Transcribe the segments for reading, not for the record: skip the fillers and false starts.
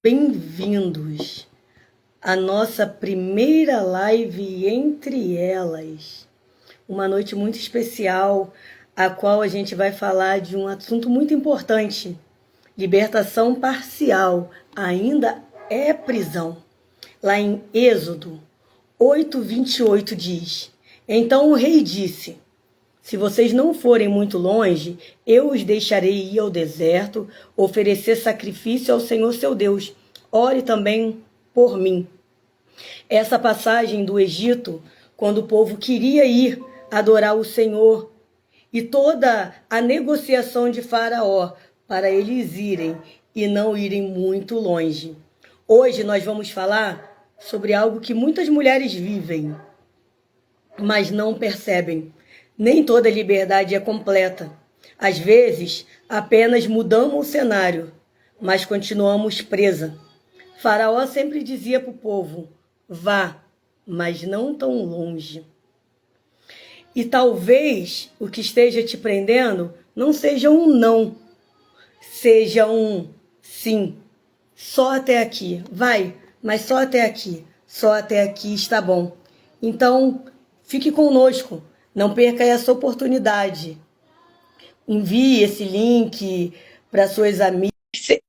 Bem-vindos à nossa primeira live entre elas. Uma noite muito especial, a qual a gente vai falar de um assunto muito importante. Libertação parcial ainda é prisão. Lá em Êxodo 8:28 diz: Então o rei disse: Se vocês não forem muito longe, eu os deixarei ir ao deserto, oferecer sacrifício ao Senhor seu Deus. Ore também por mim. Essa passagem do Egito, quando o povo queria ir adorar o Senhor, e toda a negociação de Faraó para eles irem e não irem muito longe. Hoje nós vamos falar sobre algo que muitas mulheres vivem, mas não percebem. Nem toda liberdade é completa. Às vezes, apenas mudamos o cenário, mas continuamos presa. Faraó sempre dizia para o povo: vá, mas não tão longe. E talvez o que esteja te prendendo não seja um não, seja um sim. Só até aqui. Vai, mas só até aqui. Só até aqui está bom. Então, fique conosco. Não perca essa oportunidade. Envie esse link para suas amigas.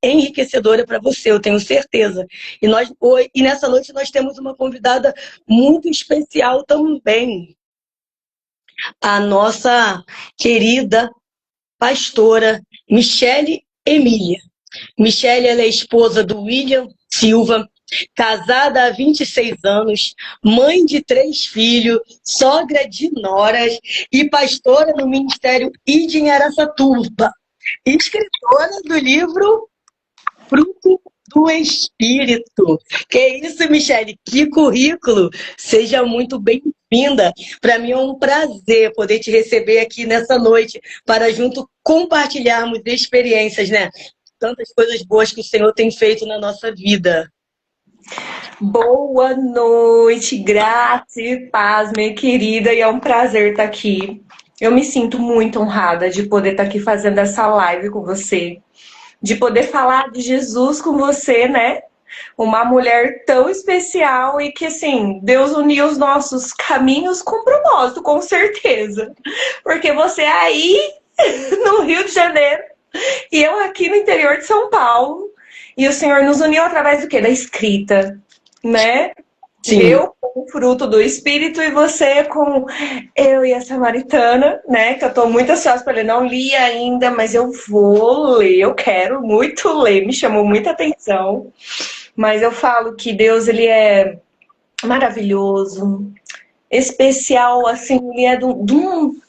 É enriquecedora para você, eu tenho certeza. E nessa noite nós temos uma convidada muito especial também. A nossa querida pastora Michele Emília. Michele, ela é esposa do William Silva, casada há 26 anos, mãe de 3 filhos, sogra de noras e pastora no Ministério ID em Araçatuba. Escritora do livro Fruto do Espírito. Que isso, Michele? Que currículo! Seja muito bem-vinda. Para mim é um prazer poder te receber aqui nessa noite para junto compartilharmos experiências, né? Tantas coisas boas que o Senhor tem feito na nossa vida. Boa noite, graça e paz, minha querida, e é um prazer estar aqui. Eu me sinto muito honrada de poder estar aqui fazendo essa live com você, de poder falar de Jesus com você, né? Uma mulher tão especial e que, assim, Deus uniu os nossos caminhos com propósito, com certeza. Porque você é aí no Rio de Janeiro e eu aqui no interior de São Paulo. E o Senhor nos uniu através do quê? Da escrita, né? Sim. Eu com o fruto do Espírito e você com eu e a Samaritana, né? Que eu tô muito ansiosa para ler. Não li ainda, mas eu vou ler. Eu quero muito ler. Me chamou muita atenção. Mas eu falo que Deus, ele é maravilhoso, especial, assim, ele é de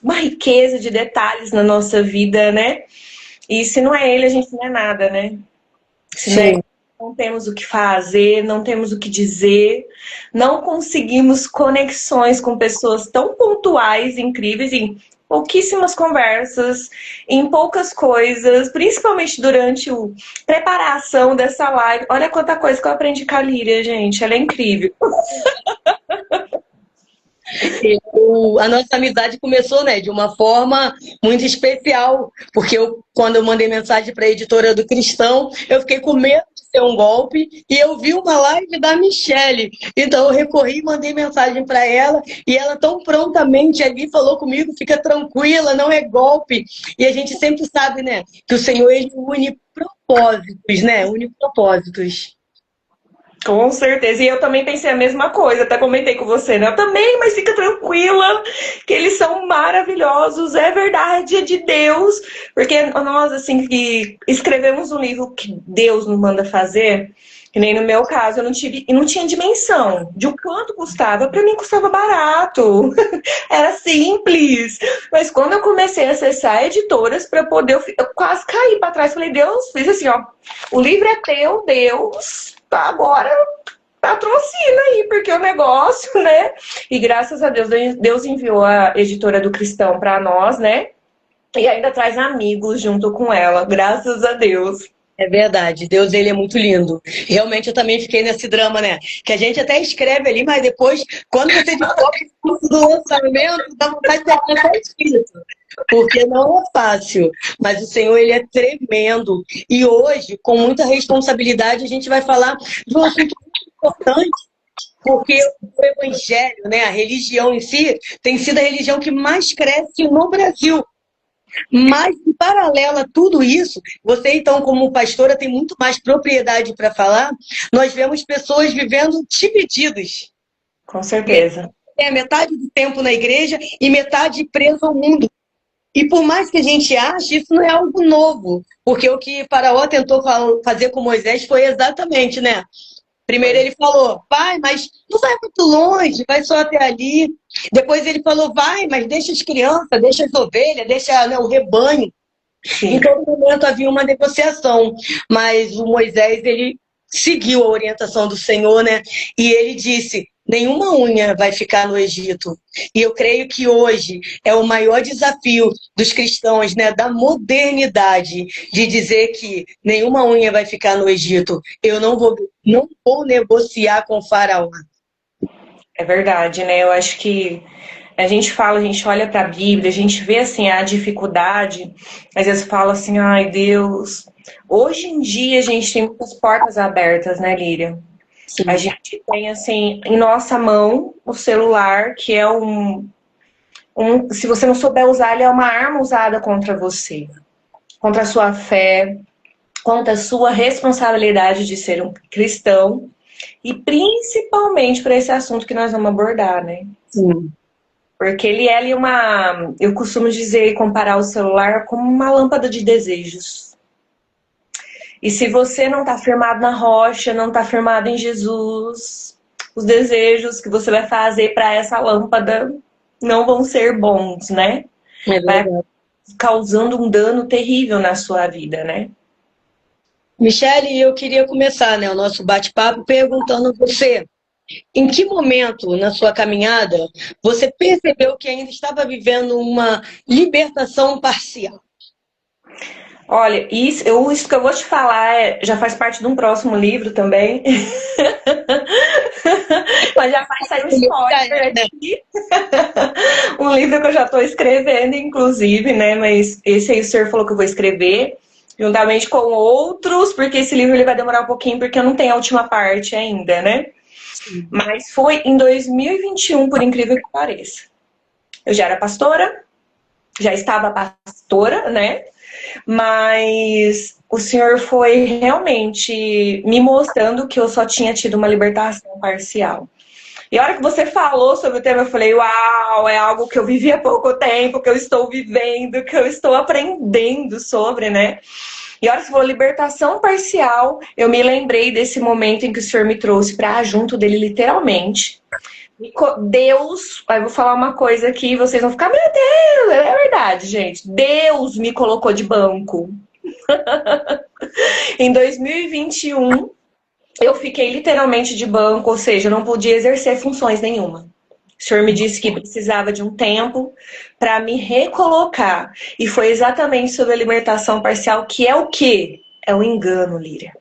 uma riqueza de detalhes na nossa vida, né? E se não é ele, a gente não é nada, né? Se não é ele, não temos o que fazer, não temos o que dizer, não conseguimos conexões com pessoas tão pontuais, incríveis, em pouquíssimas conversas, em poucas coisas, principalmente durante a preparação dessa live. Olha quanta coisa que eu aprendi com a Líria, gente, ela é incrível. A nossa amizade começou, né, de uma forma muito especial, porque quando eu mandei mensagem para a editora do Cristão, eu fiquei com medo de ser um golpe e eu vi uma live da Michele. Então eu recorri, mandei mensagem para ela e ela tão prontamente ali falou comigo: fica tranquila, não é golpe. E a gente sempre sabe, né, que o Senhor, ele une propósitos, né, une propósitos. Com certeza, e eu também pensei a mesma coisa, até comentei com você, né? Eu também, mas fica tranquila, que eles são maravilhosos, é verdade, é de Deus, porque nós, assim, que escrevemos um livro que Deus nos manda fazer, que nem no meu caso, eu não tinha dimensão de o quanto custava, pra mim custava barato, era simples, mas quando eu comecei a acessar editoras para poder, eu quase caí para trás, falei, Deus, fiz assim, ó, o livro é teu, Deus, tá, agora patrocina aí, porque o negócio, né? E graças a Deus, Deus enviou a editora do Cristão para nós, né? E ainda traz amigos junto com ela, graças a Deus. É verdade, Deus, ele é muito lindo. Realmente eu também fiquei nesse drama, né? Que a gente até escreve ali, mas depois, quando você descobre o curso do lançamento, dá vontade de ter até escrito. Porque não é fácil. Mas o Senhor, ele é tremendo. E hoje, com muita responsabilidade, a gente vai falar de um assunto muito importante, porque o evangelho, né, a religião em si, tem sido a religião que mais cresce no Brasil. Mas, em paralelo a tudo isso, você, então, como pastora, tem muito mais propriedade para falar. Nós vemos pessoas vivendo divididas. Com certeza. Metade do tempo na igreja e metade preso ao mundo. E por mais que a gente ache, isso não é algo novo. Porque o que Faraó tentou fazer com Moisés foi exatamente, né? Primeiro ele falou, vai, mas não vai muito longe, vai só até ali. Depois ele falou, vai, mas deixa as crianças, deixa as ovelhas, deixa, né, o rebanho. Sim. Em todo momento havia uma negociação, mas o Moisés, ele seguiu a orientação do Senhor, né? E ele disse, nenhuma unha vai ficar no Egito. E eu creio que hoje é o maior desafio dos cristãos, né, da modernidade, de dizer que nenhuma unha vai ficar no Egito. Eu não vou negociar com o faraó. É verdade, né? Eu acho que a gente fala, a gente olha para a Bíblia, a gente vê assim a dificuldade, às vezes fala assim, ai Deus. Hoje em dia a gente tem muitas portas abertas, né, Líria? Sim. A gente tem assim em nossa mão o celular, que é se você não souber usar, ele é uma arma usada contra você, contra a sua fé, contra a sua responsabilidade de ser um cristão. E principalmente para esse assunto que nós vamos abordar, né? Sim. Porque ele é ali eu costumo dizer, comparar o celular como uma lâmpada de desejos. E se você não está firmado na rocha, não está firmado em Jesus, os desejos que você vai fazer para essa lâmpada não vão ser bons, né? É Vai verdade. causando um dano terrível na sua vida, né? Michele, eu queria começar, né, o nosso bate-papo perguntando a você, em que momento na sua caminhada você percebeu que ainda estava vivendo uma libertação parcial? Olha, isso que eu vou te falar já faz parte de um próximo livro também. Mas já vai sair um spoiler aqui. Um livro que eu já estou escrevendo, inclusive, né? Mas esse aí o senhor falou que eu vou escrever, juntamente com outros, porque esse livro ele vai demorar um pouquinho, porque eu não tenho a última parte ainda, né? Sim. Mas foi em 2021, por incrível que pareça. Eu já era pastora, já estava pastora, né? Mas o Senhor foi realmente me mostrando que eu só tinha tido uma libertação parcial. E a hora que você falou sobre o tema, eu falei, uau, é algo que eu vivi há pouco tempo, que eu estou vivendo, que eu estou aprendendo sobre, né? E a hora que você falou libertação parcial, eu me lembrei desse momento em que o Senhor me trouxe para junto dele, literalmente. Deus, aí eu vou falar uma coisa aqui, vocês vão ficar, meu Deus, é verdade, gente. Deus me colocou de banco. Em 2021, eu fiquei literalmente de banco, ou seja, eu não podia exercer funções nenhuma. O senhor me disse que precisava de um tempo para me recolocar. E foi exatamente sobre a libertação parcial, que é o quê? É o engano, Líria.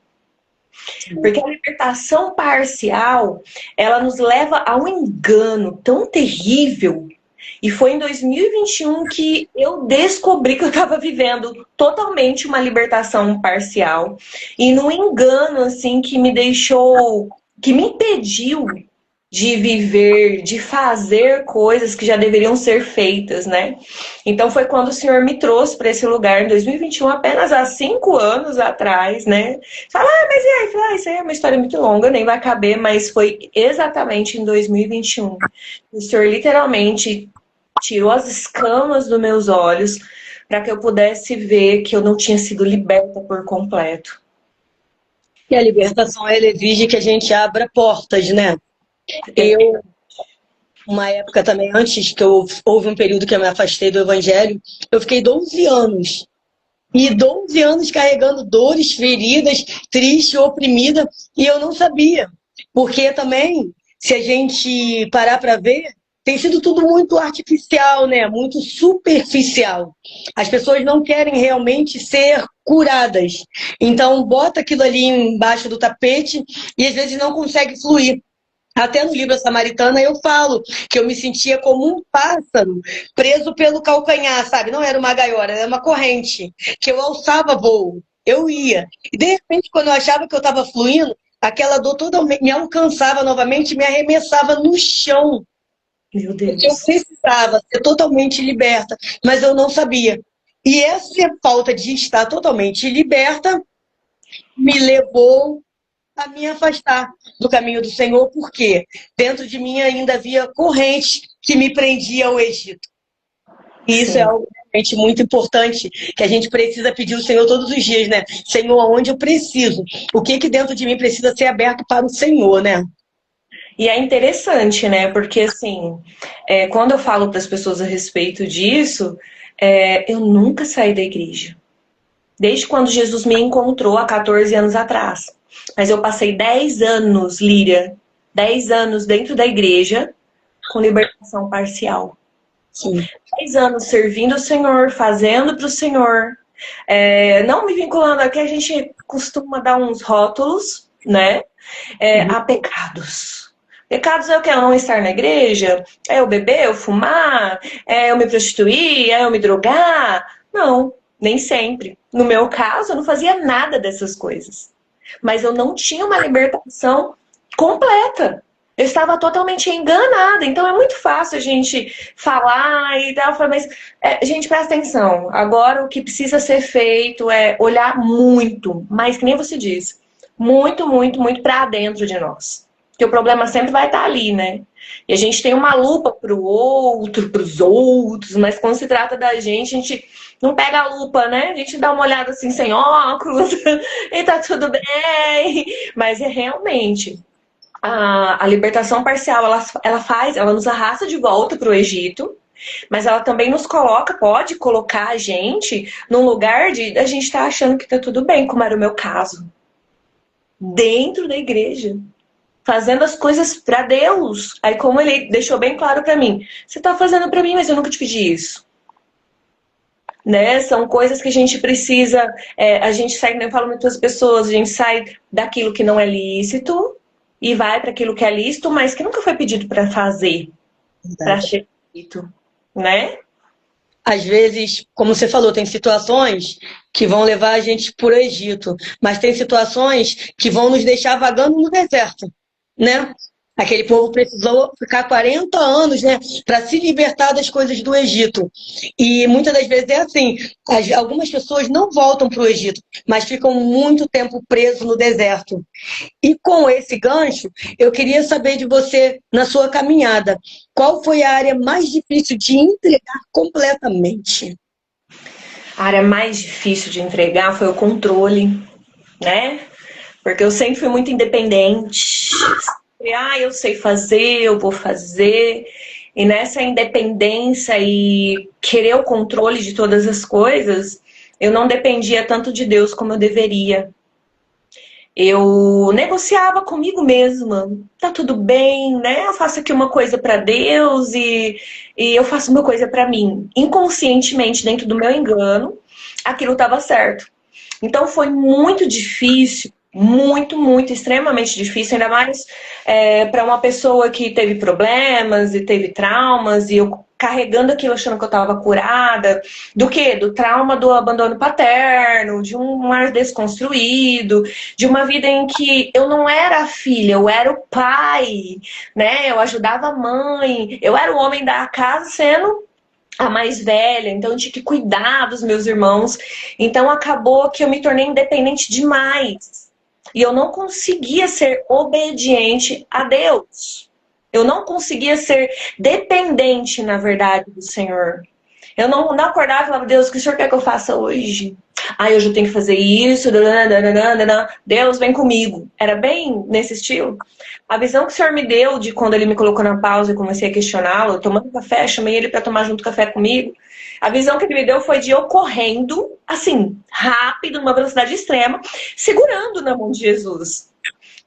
Porque a libertação parcial, ela nos leva a um engano tão terrível. E foi em 2021 que eu descobri que eu estava vivendo totalmente uma libertação parcial. E num engano, assim, que me deixou, que me impediu de viver, de fazer coisas que já deveriam ser feitas, né? Então foi quando o Senhor me trouxe para esse lugar em 2021, apenas há 5 anos atrás, né? Fala, mas e aí? Fala, isso aí é uma história muito longa, nem vai caber, mas foi exatamente em 2021. O Senhor literalmente tirou as escamas dos meus olhos para que eu pudesse ver que eu não tinha sido liberta por completo. E a libertação, ela exige que a gente abra portas, né? Uma época também, antes que houve um período que eu me afastei do evangelho, eu fiquei 12 anos. E 12 anos carregando dores, feridas, triste, oprimida, e eu não sabia. Porque também, se a gente parar para ver, tem sido tudo muito artificial, né? Muito superficial. As pessoas não querem realmente ser curadas. Então, bota aquilo ali embaixo do tapete e às vezes não consegue fluir. Até no livro A Samaritana eu falo que eu me sentia como um pássaro preso pelo calcanhar, sabe? Não era uma gaiola, era uma corrente, que eu alçava voo, eu ia. E de repente, quando eu achava que eu estava fluindo, aquela dor totalmente me alcançava novamente, me arremessava no chão. Meu Porque eu Deus. precisava ser totalmente liberta, mas eu não sabia. E essa falta de estar totalmente liberta me levou a me afastar do caminho do Senhor, porque dentro de mim ainda havia corrente que me prendia ao Egito. E isso é Sim. algo realmente muito importante, que a gente precisa pedir ao Senhor todos os dias, né? Senhor, onde eu preciso? O que que dentro de mim precisa ser aberto para o Senhor, né? E é interessante, né? Porque assim, quando eu falo para as pessoas a respeito disso, eu nunca saí da igreja. Desde quando Jesus me encontrou há 14 anos atrás. Mas eu passei 10 anos, Líria, 10 anos dentro da igreja com libertação parcial. Sim. 10 anos servindo o Senhor, fazendo para o Senhor. Não me vinculando aqui, a gente costuma dar uns rótulos, né? A pecados. Pecados é o que? Eu não estar na igreja? É eu beber, eu fumar? É eu me prostituir? É eu me drogar? Não, nem sempre. No meu caso, eu não fazia nada dessas coisas. Mas eu não tinha uma libertação completa. Eu estava totalmente enganada. Então é muito fácil a gente falar e tal. Mas, gente, presta atenção. Agora o que precisa ser feito é olhar muito, mas que nem você disse, muito, muito, muito para dentro de nós. Porque o problema sempre vai estar ali, né? E a gente tem uma lupa pro outro, pros outros, mas quando se trata da gente, a gente não pega a lupa, né? A gente dá uma olhada assim sem óculos e tá tudo bem. Mas é realmente a libertação parcial, ela nos arrasta de volta pro Egito, mas ela também nos coloca, pode colocar a gente num lugar de a gente tá achando que tá tudo bem, como era o meu caso. Dentro da igreja, fazendo as coisas para Deus. Aí, como ele deixou bem claro para mim, você tá fazendo para mim, mas eu nunca te pedi isso. Né? São coisas que a gente precisa, a gente sai, eu falo muitas pessoas, a gente sai daquilo que não é lícito e vai para aquilo que é lícito, mas que nunca foi pedido para fazer, para ser feito, né? Às vezes, como você falou, tem situações que vão levar a gente para o Egito, mas tem situações que vão nos deixar vagando no deserto, né? Aquele povo precisou ficar 40 anos, né, para se libertar das coisas do Egito. E muitas das vezes é assim, algumas pessoas não voltam para o Egito, mas ficam muito tempo presos no deserto. E com esse gancho, eu queria saber de você, na sua caminhada, qual foi a área mais difícil de entregar completamente? A área mais difícil de entregar foi o controle, né? Porque eu sempre fui muito independente. Eu sei fazer, eu vou fazer. E nessa independência e querer o controle de todas as coisas, eu não dependia tanto de Deus como eu deveria. Eu negociava comigo mesma. Tá tudo bem, né? Eu faço aqui uma coisa para Deus e eu faço uma coisa para mim. Inconscientemente, dentro do meu engano, aquilo estava certo. Então foi muito difícil, muito, muito, extremamente difícil, ainda mais para uma pessoa que teve problemas e teve traumas, e eu carregando aquilo achando que eu estava curada. Do quê? Do trauma do abandono paterno, de um lar desconstruído, de uma vida em que eu não era a filha, eu era o pai, né? Eu ajudava a mãe, eu era o homem da casa sendo a mais velha, então eu tinha que cuidar dos meus irmãos. Então acabou que eu me tornei independente demais. E eu não conseguia ser obediente a Deus. Eu não conseguia ser dependente, na verdade, do Senhor. Eu não acordava e falava, Deus, o que o Senhor quer que eu faça hoje? Hoje eu tenho que fazer isso. Deus, vem comigo. Era bem nesse estilo. A visão que o Senhor me deu de quando ele me colocou na pausa e comecei a questioná-lo, tomando café, chamei ele para tomar junto café comigo. A visão que ele me deu foi de eu correndo, assim, rápido, numa velocidade extrema, segurando na mão de Jesus.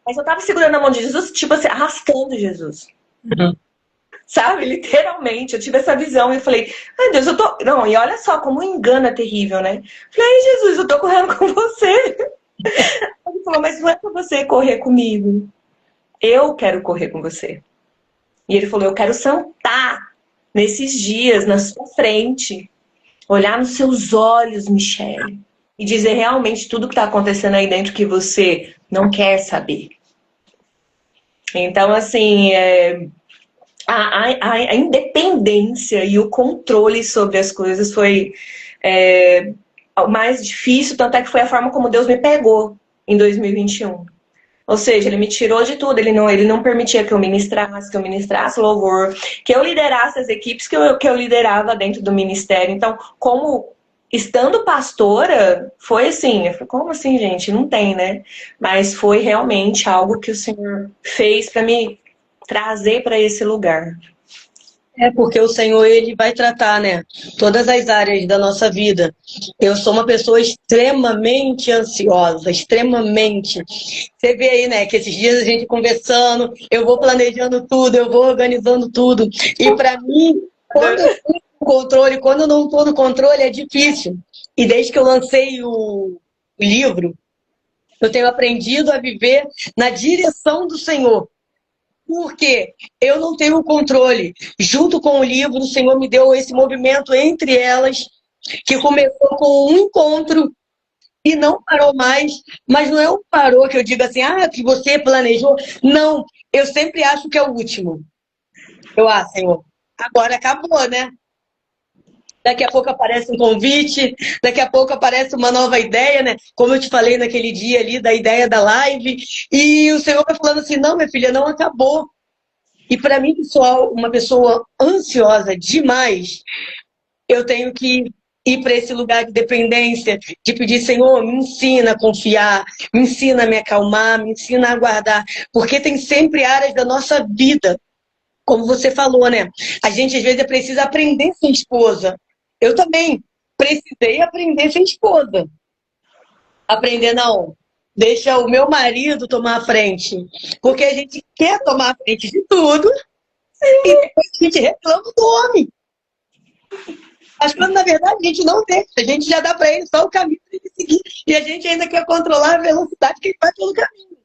Mas eu tava segurando na mão de Jesus, tipo assim, arrastando Jesus. Sabe? Literalmente, eu tive essa visão e eu falei, ai Deus, eu tô. Não, e olha só como um engano é terrível, né? Falei, ai Jesus, eu tô correndo com você. Ele falou, mas não é pra você correr comigo. Eu quero correr com você. E ele falou, eu quero sentar nesses dias na sua frente, olhar nos seus olhos, Michele, e dizer realmente tudo que tá acontecendo aí dentro que você não quer saber. Então, assim, a independência e o controle sobre as coisas foi o mais difícil, tanto é que foi a forma como Deus me pegou em 2021. Ou seja, ele me tirou de tudo, ele não permitia que eu ministrasse louvor, que eu liderasse as equipes que eu liderava dentro do ministério. Então, como estando pastora, foi assim, eu falei, como assim, gente? Não tem, né? Mas foi realmente algo que o Senhor fez para me trazer para esse lugar. É porque o Senhor, ele vai tratar, né, todas as áreas da nossa vida. Eu sou uma pessoa extremamente ansiosa, extremamente. Você vê aí, né, que esses dias a gente conversando, eu vou planejando tudo, eu vou organizando tudo. E para mim, quando eu estou no controle, quando eu não estou no controle, é difícil. E desde que eu lancei o livro, eu tenho aprendido a viver na direção do Senhor. Porque eu não tenho o controle. Junto com o livro, o Senhor me deu esse movimento entre elas, que começou com um encontro e não parou mais. Mas não é um parou que eu digo assim, que você planejou. Não, eu sempre acho que é o último. Senhor, agora acabou, né? Daqui a pouco aparece um convite, daqui a pouco aparece uma nova ideia, né? Como eu te falei naquele dia ali da ideia da live. E o Senhor vai falando assim, não, minha filha, não acabou. E para mim, pessoal, uma pessoa ansiosa demais, eu tenho que ir para esse lugar de dependência, de pedir, Senhor, me ensina a confiar, me ensina a me acalmar, me ensina a aguardar. Porque tem sempre áreas da nossa vida, como você falou, né? A gente às vezes precisa aprender sem esposa. Eu também precisei aprender sem esposa. Aprender não. Deixa o meu marido tomar a frente. Porque a gente quer tomar a frente de tudo. E depois a gente reclama do homem. Mas quando na verdade a gente não deixa, a gente já dá para ele só o caminho para ele seguir. E a gente ainda quer controlar a velocidade que ele vai pelo caminho.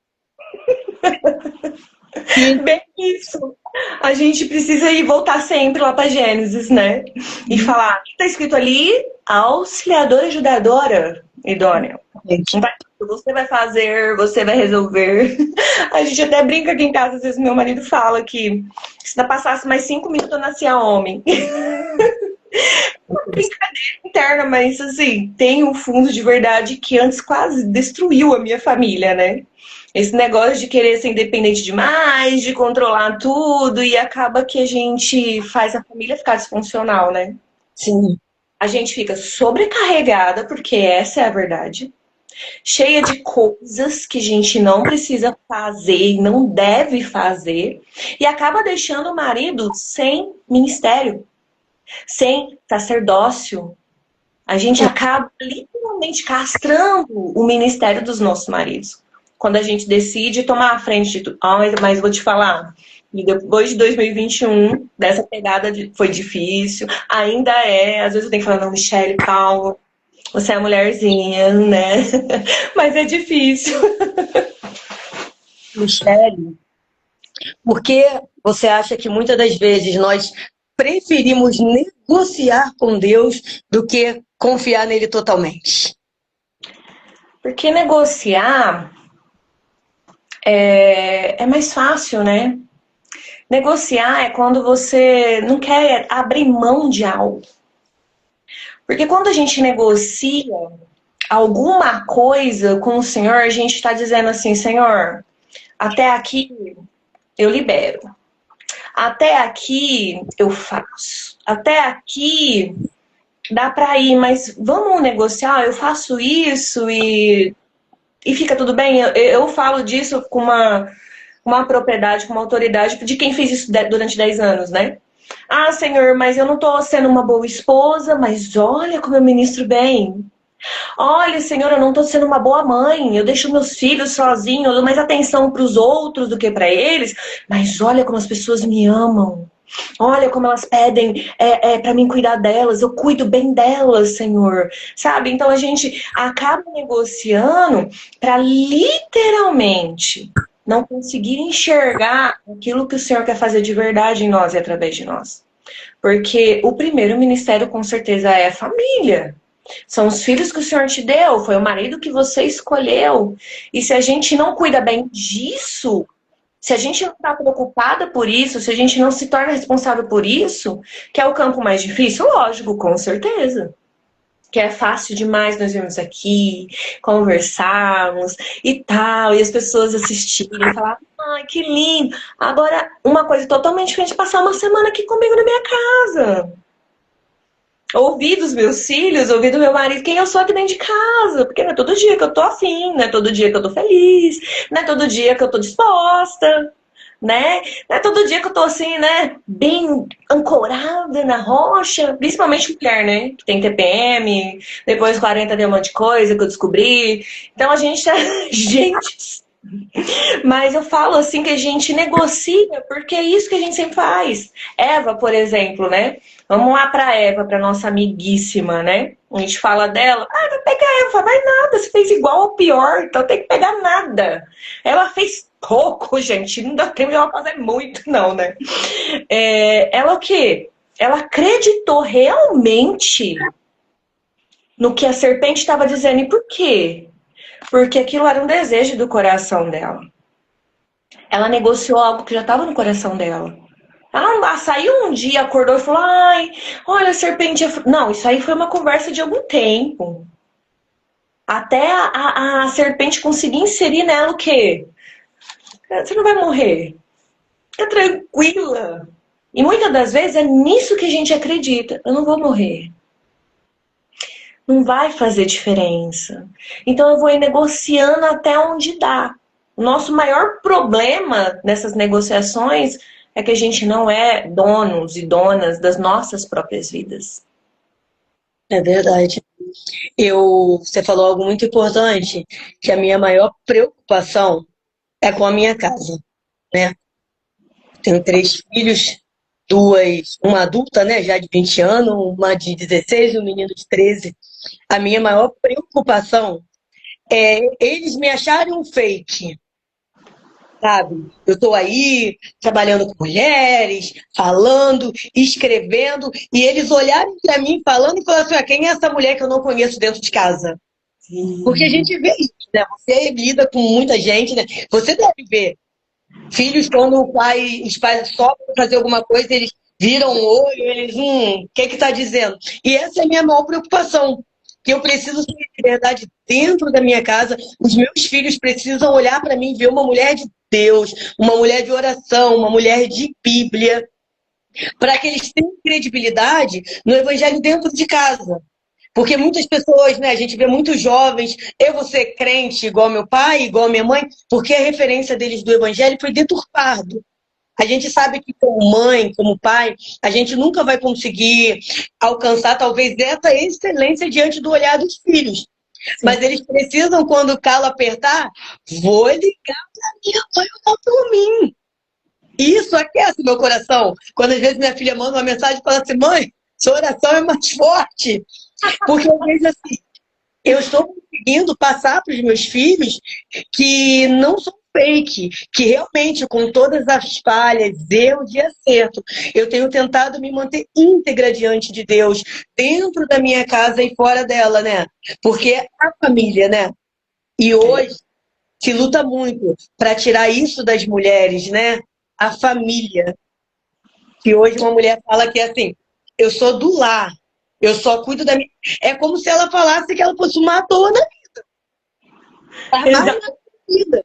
Bem isso. A gente precisa ir voltar sempre lá para Gênesis, né? E falar, o que está escrito ali? Auxiliadora, ajudadora, idônea. Você vai fazer, você vai resolver. A gente até brinca aqui em casa, às vezes meu marido fala que se não passasse mais 5 minutos eu nascia homem. Uma brincadeira interna, mas assim, tem um fundo de verdade que antes quase destruiu a minha família, né? Esse negócio de querer ser independente demais, de controlar tudo, e acaba que a gente faz a família ficar disfuncional, né? Sim. A gente fica sobrecarregada, porque essa é a verdade, cheia de coisas que a gente não precisa fazer e não deve fazer, e acaba deixando o marido sem ministério, sem sacerdócio. A gente acaba literalmente castrando o ministério dos nossos maridos. Quando a gente decide tomar a frente de tudo. Mas vou te falar, e depois de 2021, dessa pegada foi difícil, ainda é. Às vezes eu tenho que falar, não, Michele, calma, você é mulherzinha, né? Mas é difícil. Michele, por que você acha que muitas das vezes nós preferimos negociar com Deus do que confiar nele totalmente? Porque negociar é mais fácil, né? Negociar é quando você não quer abrir mão de algo. Porque quando a gente negocia alguma coisa com o Senhor, a gente está dizendo assim, Senhor, até aqui eu libero. Até aqui eu faço. Até aqui dá para ir, mas vamos negociar, eu faço isso e fica tudo bem? Eu falo disso com uma propriedade, com uma autoridade de quem fez isso durante 10 anos, né? Ah, Senhor, mas eu não tô sendo uma boa esposa, mas olha como eu ministro bem. Olha, Senhor, eu não tô sendo uma boa mãe, eu deixo meus filhos sozinhos, eu dou mais atenção para os outros do que para eles, mas olha como as pessoas me amam. Olha como elas pedem para mim cuidar delas, eu cuido bem delas, Senhor. Sabe? Então a gente acaba negociando para literalmente não conseguir enxergar aquilo que o Senhor quer fazer de verdade em nós e através de nós. Porque o primeiro ministério com certeza é a família. São os filhos que o Senhor te deu, foi o marido que você escolheu. E se a gente não cuida bem disso, se a gente não está preocupada por isso, se a gente não se torna responsável por isso, que é o campo mais difícil, lógico, com certeza. Que é fácil demais nós virmos aqui, conversarmos e tal, e as pessoas assistirem e falar, ai, que lindo. Agora, uma coisa totalmente diferente, passar uma semana aqui comigo na minha casa. Ouvir dos meus filhos, ouvir do meu marido quem eu sou aqui dentro de casa. Porque não é todo dia que eu tô afim, não é todo dia que eu tô feliz, não é todo dia que eu tô disposta, né? Não é todo dia que eu tô assim, né? Bem ancorada na rocha. Principalmente mulher, né? Que tem TPM, depois dos 40 tem um monte de coisa que eu descobri. Então a gente tá. Gente. Mas eu falo assim que a gente negocia, porque é isso que a gente sempre faz. Eva, por exemplo, né? Vamos lá pra Eva, pra nossa amiguíssima, né? A gente fala dela, vai pegar Eva, vai nada, você fez igual ou pior, então tem que pegar nada. Ela fez pouco, gente, não dá tempo de ela fazer muito, não, né? Ela o quê? Ela acreditou realmente no que a serpente estava dizendo. E por quê? Porque aquilo era um desejo do coração dela. Ela negociou algo que já estava no coração dela. Ela saiu um dia, acordou e falou: ai, olha, a serpente. Não, isso aí foi uma conversa de algum tempo. Até a serpente conseguir inserir nela o quê? Você não vai morrer. Fica tranquila. E muitas das vezes é nisso que a gente acredita. Eu não vou morrer. Não vai fazer diferença. Então eu vou ir negociando até onde dá. O nosso maior problema nessas negociações é que a gente não é donos e donas das nossas próprias vidas. É verdade. Você falou algo muito importante, que a minha maior preocupação é com a minha casa, né? Tenho 3 filhos, uma adulta, né, já de 20 anos, uma de 16 e um menino de 13. A minha maior preocupação é eles me acharem um fake, sabe? Eu estou aí trabalhando com mulheres, falando, escrevendo, e eles olharem para mim falando e falarem assim, quem é essa mulher que eu não conheço dentro de casa? Porque a gente vê isso, né? Você lida com muita gente, né? Você deve ver filhos quando os pais só para fazer alguma coisa, eles viram o olho, eles, o que está dizendo? E essa é a minha maior preocupação, que eu preciso ter liberdade dentro da minha casa, os meus filhos precisam olhar para mim e ver uma mulher de Deus, uma mulher de oração, uma mulher de Bíblia, para que eles tenham credibilidade no evangelho dentro de casa. Porque muitas pessoas, né, a gente vê muitos jovens, eu vou ser crente igual meu pai, igual minha mãe, porque a referência deles do evangelho foi deturpado. A gente sabe que como mãe, como pai, a gente nunca vai conseguir alcançar talvez essa excelência diante do olhar dos filhos. Sim. Mas eles precisam, quando o calo apertar, vou ligar para minha mãe orar por mim. Isso aquece meu coração. Quando às vezes minha filha manda uma mensagem e fala assim, mãe, sua oração é mais forte. Porque eu vejo assim, eu estou conseguindo passar para os meus filhos que não são fake, que realmente, com todas as falhas, erros e acerto, eu tenho tentado me manter íntegra diante de Deus, dentro da minha casa e fora dela, né? Porque é a família, né? E hoje se luta muito para tirar isso das mulheres, né? A família. Que hoje uma mulher fala que é assim, eu sou do lar, eu só cuido da minha... É como se ela falasse que ela fosse uma ator na vida.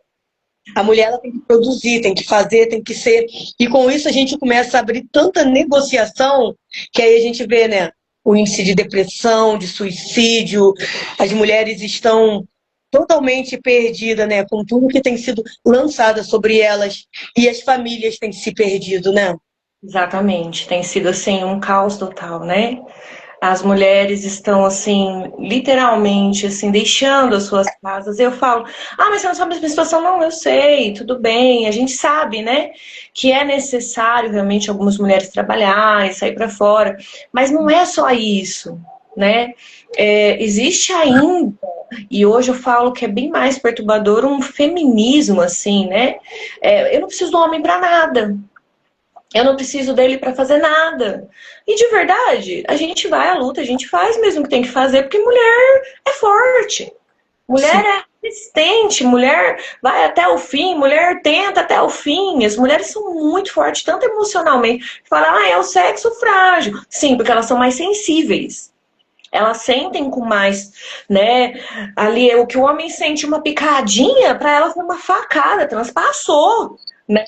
A mulher ela tem que produzir, tem que fazer, tem que ser. E com isso a gente começa a abrir tanta negociação que aí a gente vê, né? O índice de depressão, de suicídio. As mulheres estão totalmente perdidas, né? Com tudo que tem sido lançado sobre elas. E as famílias têm se perdido, né? Exatamente. Tem sido assim um caos total, né? As mulheres estão, assim, literalmente, assim, deixando as suas casas. Eu falo, ah, mas você não sabe a minha situação? Não, eu sei, tudo bem. A gente sabe, né, que é necessário realmente algumas mulheres trabalharem, sair para fora. Mas não é só isso, né? Existe ainda, e hoje eu falo que é bem mais perturbador, um feminismo, assim, né? Eu não preciso do homem para nada. Eu não preciso dele para fazer nada. E de verdade, a gente vai à luta, a gente faz mesmo o que tem que fazer, porque mulher é forte. Sim. Mulher é resistente, mulher vai até o fim, mulher tenta até o fim. As mulheres são muito fortes, tanto emocionalmente. Fala, ah, é o sexo frágil. Sim, porque elas são mais sensíveis. Elas sentem com mais, né? Ali, o que o homem sente uma picadinha, para ela foi uma facada, transpassou, né?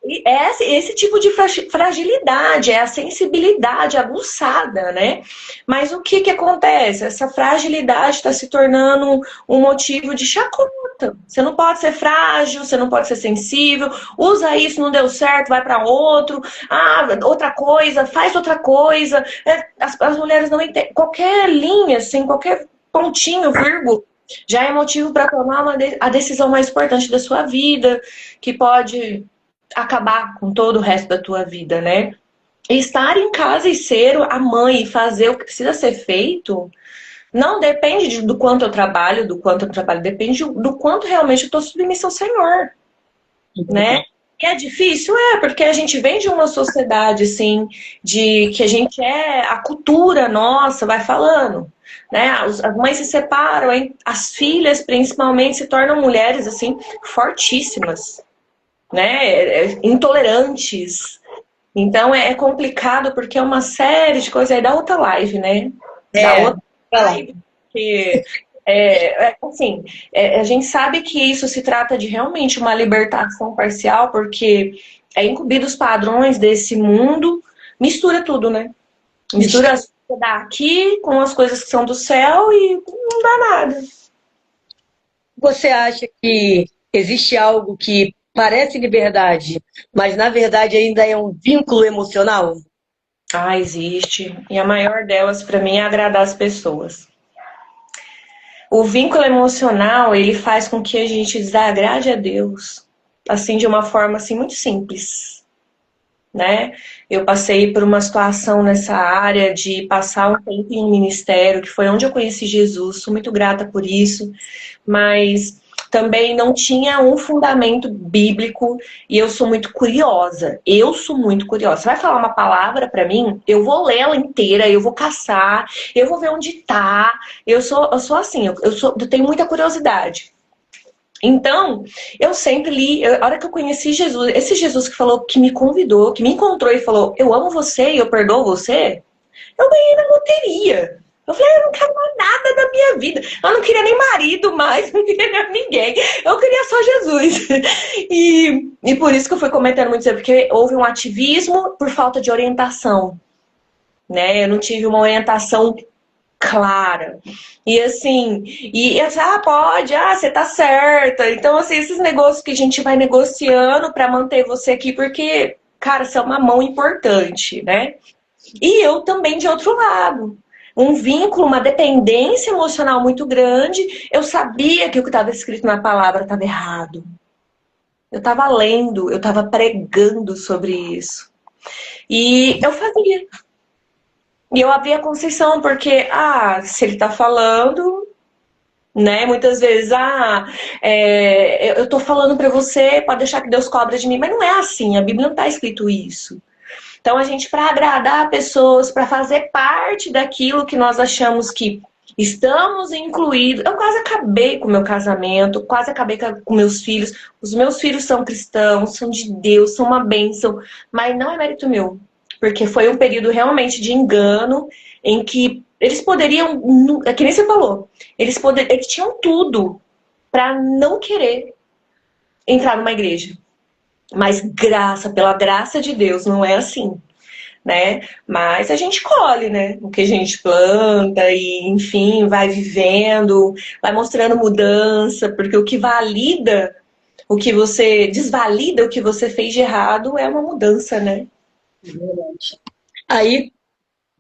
E esse tipo de fragilidade, é a sensibilidade aguçada, né? Mas o que que acontece? Essa fragilidade está se tornando um motivo de chacota. Você não pode ser frágil, você não pode ser sensível. Usa isso, não deu certo, vai para outro. Ah, outra coisa, faz outra coisa. As mulheres não entendem. Qualquer linha, assim, qualquer pontinho, vírgula, já é motivo para tomar a decisão mais importante da sua vida, que pode acabar com todo o resto da tua vida, né? E estar em casa e ser a mãe e fazer o que precisa ser feito, não depende do quanto eu trabalho, depende do quanto realmente eu estou submissa ao Senhor, né? E é difícil? É, porque a gente vem de uma sociedade, assim, de que a gente a cultura nossa vai falando, né? As mães se separam, hein? As filhas, principalmente, se tornam mulheres, assim, fortíssimas, né? Intolerantes. Então é complicado porque é uma série de coisas. Aí dá outra live, né? Dá outra Vai lá. live, porque assim, a gente sabe que isso se trata de realmente uma libertação parcial, porque é incumbido os padrões desse mundo, mistura tudo, né? Mistura as coisas daqui com as coisas que são do céu e não dá nada. Você acha que existe algo que parece liberdade, mas na verdade ainda é um vínculo emocional? Ah, existe. E a maior delas, para mim, é agradar as pessoas. O vínculo emocional, ele faz com que a gente desagrade a Deus, assim, de uma forma assim muito simples, né? Eu passei por uma situação nessa área de passar um tempo em ministério, que foi onde eu conheci Jesus, sou muito grata por isso, mas também não tinha um fundamento bíblico e eu sou muito curiosa. Eu sou muito curiosa. Você vai falar uma palavra pra mim, eu vou ler ela inteira, eu vou caçar, eu vou ver onde tá. Eu sou assim, eu tenho muita curiosidade. Então, eu sempre li, a hora que eu conheci Jesus, esse Jesus que falou, que me convidou, que me encontrou e falou, eu amo você e eu perdoo você, eu ganhei na loteria. Eu falei, eu não quero mais nada da minha vida. Eu não queria nem marido mais, não queria ninguém. Eu queria só Jesus. E por isso que eu fui cometendo muito isso, porque houve um ativismo por falta de orientação, né? Eu não tive uma orientação clara. E assim, pode, você tá certa. Então, assim, esses negócios que a gente vai negociando para manter você aqui, porque, cara, você é uma mão importante, né? E eu também de outro lado. Um vínculo, uma dependência emocional muito grande. Eu sabia que o que estava escrito na palavra estava errado. Eu estava lendo, eu estava pregando sobre isso. E eu fazia. E eu abria a conceição, porque, se ele está falando, né? Muitas vezes, eu tô falando para você, pode deixar que Deus cobra de mim, mas não é assim, a Bíblia não tá escrito isso. Então, a gente, para agradar pessoas, para fazer parte daquilo que nós achamos que estamos incluídos. Eu quase acabei com o meu casamento, quase acabei com meus filhos. Os meus filhos são cristãos, são de Deus, são uma bênção, mas não é mérito meu. Porque foi um período realmente de engano, em que eles poderiam, é que nem você falou, eles tinham tudo para não querer entrar numa igreja. Mas pela graça de Deus, não é assim, né? Mas a gente colhe, né? O que a gente planta e, enfim, vai vivendo, vai mostrando mudança, porque o que desvalida o que você fez de errado é uma mudança, né? Aí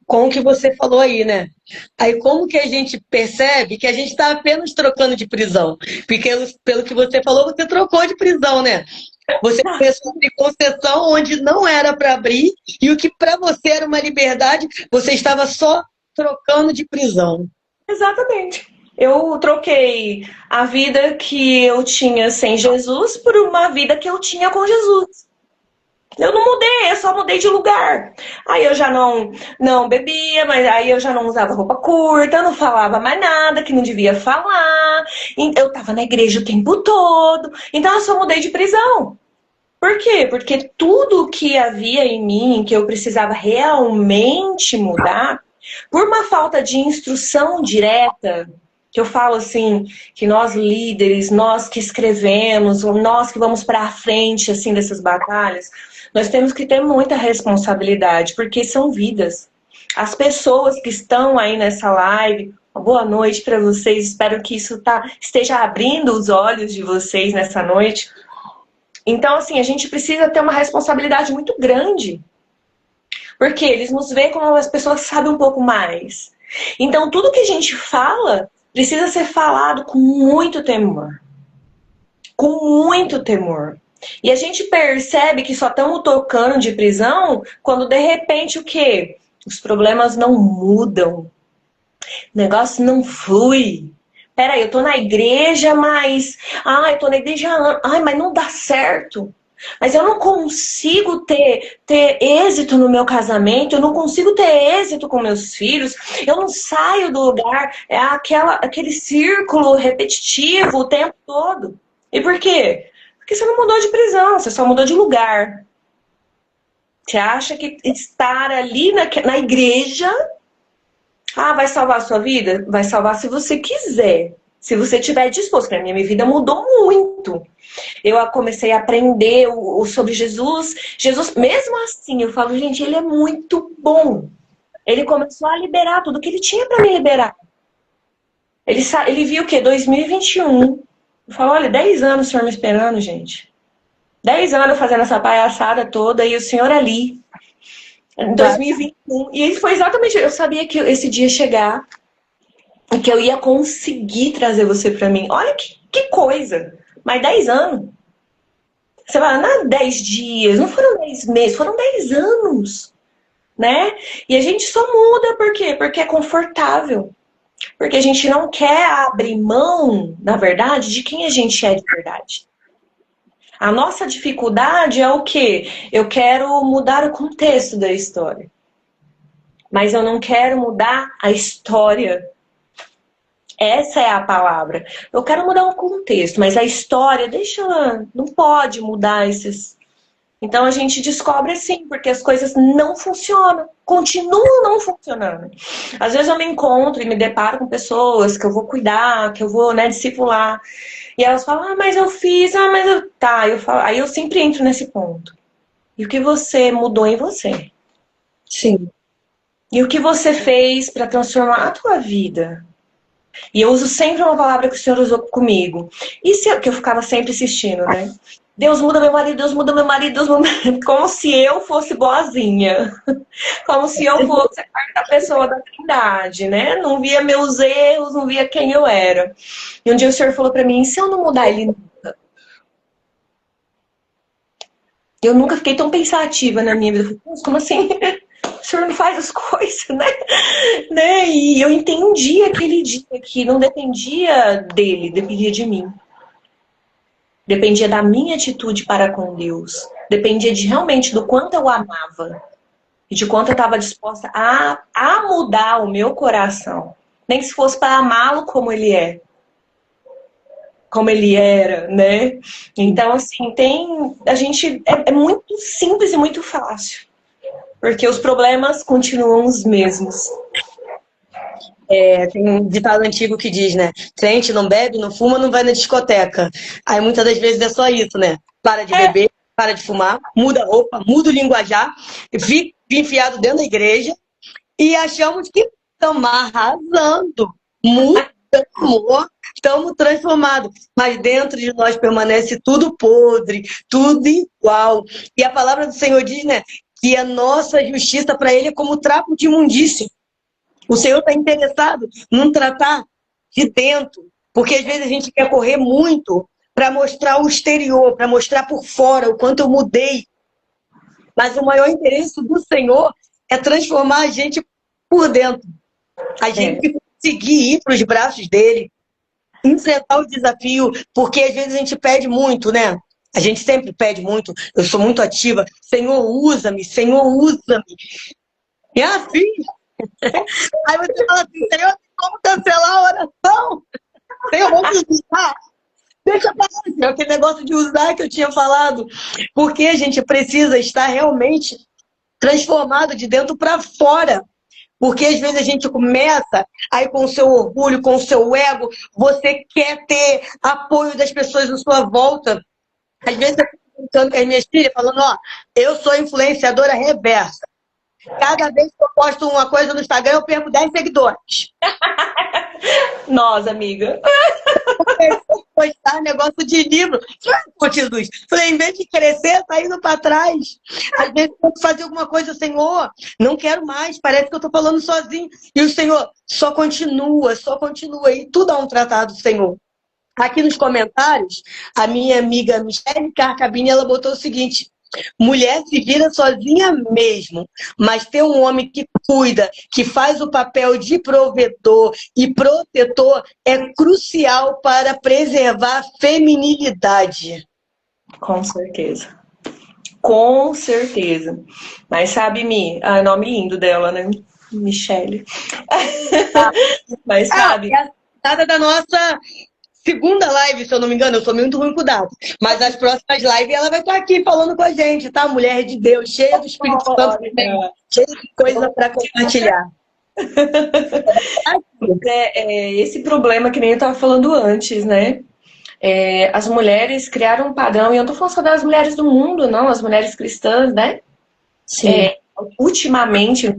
com o que você falou aí, né? Aí como que a gente percebe que a gente está apenas trocando de prisão? Porque pelo que você falou, você trocou de prisão, né? Você começou a abrir concessão onde não era para abrir, e o que para você era uma liberdade, você estava só trocando de prisão. Exatamente. Eu troquei a vida que eu tinha sem Jesus por uma vida que eu tinha com Jesus. Eu não mudei, eu só mudei de lugar. Aí eu já não bebia, mas aí eu já não usava roupa curta, não falava mais nada que não devia falar. Eu tava na igreja o tempo todo. Então eu só mudei de prisão. Por quê? Porque tudo que havia em mim, que eu precisava realmente mudar, por uma falta de instrução direta, que eu falo assim, que nós líderes, nós que escrevemos, nós que vamos para a frente assim dessas batalhas, nós temos que ter muita responsabilidade, porque são vidas. As pessoas que estão aí nessa live, uma boa noite para vocês, espero que isso esteja abrindo os olhos de vocês nessa noite. Então, assim, a gente precisa ter uma responsabilidade muito grande. Porque eles nos veem como as pessoas que sabem um pouco mais. Então, tudo que a gente fala precisa ser falado com muito temor. Com muito temor. E a gente percebe que só estamos tocando de prisão quando, de repente, o quê? Os problemas não mudam. O negócio não flui. Peraí, eu tô na igreja, mas... eu tô na igreja... mas não dá certo. Mas eu não consigo ter êxito no meu casamento, eu não consigo ter êxito com meus filhos, eu não saio do lugar, é aquele círculo repetitivo o tempo todo. E por quê? Porque você não mudou de prisão, você só mudou de lugar. Você acha que estar ali na igreja... vai salvar a sua vida? Vai salvar se você quiser. Se você estiver disposto. Porque a minha vida mudou muito. Eu comecei a aprender sobre Jesus. Jesus, mesmo assim, eu falo, gente, ele é muito bom. Ele começou a liberar tudo que ele tinha para me liberar. Ele viu o quê? 2021. Eu falo, olha, 10 anos o senhor me esperando, gente. 10 anos fazendo essa palhaçada toda e o senhor ali. Em 2021. E foi exatamente, eu sabia que esse dia ia chegar e que eu ia conseguir trazer você pra mim. Olha que coisa. Mas 10 anos. Você fala, não, 10 dias, não foram 10 meses, foram 10 anos. Né? E a gente só muda por quê? Porque é confortável. Porque a gente não quer abrir mão, na verdade, de quem a gente é de verdade. A nossa dificuldade é o quê? Eu quero mudar o contexto da história. Mas eu não quero mudar a história. Essa é a palavra. Eu quero mudar o contexto, mas a história, deixa ela... Não pode mudar esses... Então a gente descobre assim, porque as coisas não funcionam. Continuam não funcionando. Às vezes eu me encontro e me deparo com pessoas que eu vou cuidar, que eu vou, discipular. E elas falam, mas eu fiz, mas eu... Tá, eu falo... Aí eu sempre entro nesse ponto. E o que você mudou em você? Sim. E o que você fez para transformar a tua vida? E eu uso sempre uma palavra que o Senhor usou comigo. Que eu ficava sempre assistindo, né? Deus muda meu marido, Deus muda meu marido, Deus muda... Como se eu fosse boazinha. Como se eu fosse a quarta pessoa da Trindade, né? Não via meus erros, não via quem eu era. E um dia o Senhor falou pra mim, e se eu não mudar ele nunca? Eu nunca fiquei tão pensativa na minha vida. Eu falei, como assim? O Senhor não faz as coisas, né? E eu entendi aquele dia que não dependia dele, dependia de mim. Dependia da minha atitude para com Deus. Dependia realmente do quanto eu amava. E de quanto eu estava disposta a mudar o meu coração. Nem que se fosse para amá-lo como ele é. Como ele era, né? Então, assim, é muito simples e muito fácil. Porque os problemas continuam os mesmos. Tem um ditado antigo que diz, né? Crente não bebe, não fuma, não vai na discoteca. Aí muitas das vezes é só isso, né? Para de beber, para de fumar, muda a roupa, muda o linguajar, fica enfiado dentro da igreja e achamos que estamos arrasando. Muito amor, estamos transformados. Mas dentro de nós permanece tudo podre, tudo igual. E a palavra do Senhor diz, né? que a nossa justiça para ele é como trapo de imundície. O Senhor está interessado num tratar de dentro, porque às vezes a gente quer correr muito para mostrar o exterior, para mostrar por fora o quanto eu mudei. Mas o maior interesse do Senhor é transformar a gente por dentro. A gente conseguir ir para os braços dele, enfrentar o desafio, porque às vezes a gente pede muito, né? A gente sempre pede muito, eu sou muito ativa. Senhor, usa-me, Senhor, usa-me. Minha filha. Aí você fala assim, Senhor, tem como cancelar a oração? Senhor, vamos usar. Deixa eu falar, aquele negócio de usar que eu tinha falado. Porque a gente precisa estar realmente transformado de dentro para fora. Porque às vezes a gente começa aí com o seu orgulho, com o seu ego, você quer ter apoio das pessoas à sua volta. Às vezes eu fico brincando com as minhas filhas, falando, ó, eu sou influenciadora reversa. Cada vez que eu posto uma coisa no Instagram, eu perco 10 seguidores. Nós, amiga. Postar negócio de livro. Jesus. Falei, em vez de crescer, tá indo para trás. Às vezes eu tenho que fazer alguma coisa, Senhor, não quero mais, parece que eu tô falando sozinho. E o Senhor só continua. E tudo há um tratado do Senhor. Aqui nos comentários, a minha amiga Michelle Carcabini, ela botou o seguinte: mulher se vira sozinha mesmo, mas ter um homem que cuida, que faz o papel de provedor e protetor é crucial para preservar a feminilidade. Com certeza. Com certeza. Mas sabe, Mi, nome lindo dela, né? Michele. Mas sabe... É a data da nossa segunda live, se eu não me engano, eu sou muito ruim com data. Mas as próximas lives ela vai estar aqui falando com a gente, tá? Mulher de Deus, cheia do Espírito Santo, cheia de coisa para compartilhar. Esse problema que nem eu estava falando antes, né? As mulheres criaram um padrão, e eu não tô falando só das mulheres do mundo, não, as mulheres cristãs, né? Sim. Ultimamente,